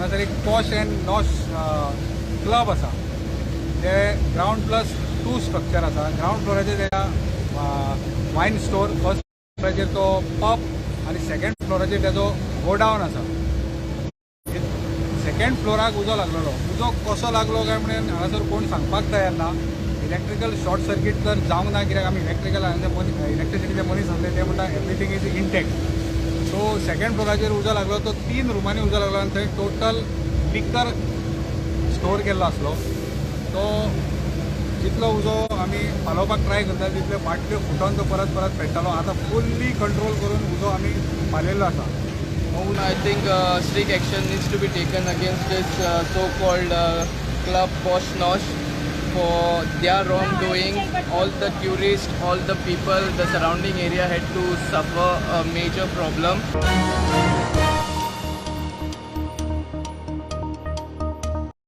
हांगासर एक posh and नॉश club आसा जे ग्राउंड प्लस 2 स्ट्रक्चर आसा. ग्राउंड फ्लोराचेर वायन स्टोर, फर्स्ट फ्लोराचेर तो पब आनी सेकंड फ्लोराचेर तेजो गोडाऊन आसा. सेकंड फ्लोराक उजो लागलेलो. उजो कसो लागलो काय म्हणून हांगासर कोण सांगपाक तयार ना. इलेक्ट्रिकल शॉर्ट सर्किट तर जावंक ना, कित्याक आमी इलेक्ट्रिसिटीचे मनीस आसले ते म्हणटा everything is intact. So second फ्लोराचेर उजो लागलो तो 3 रुमांनी उजो लागलो आनी थंय टोटल लिकर स्टोर केल्लो आसलो. तो जितलो उजो आमी पालोवपाक ट्राय करता तितल्यो बाटल्यो फुटोन तो परत परत पेट्टालो. आतां फुल्ली कंट्रोल करून उजो आमी पालयल्लो आसा. I think strict action needs to be taken against this so-called club Posh Nosh for their wrongdoing. All the tourists, all the people, the surrounding area had to suffer a major problem.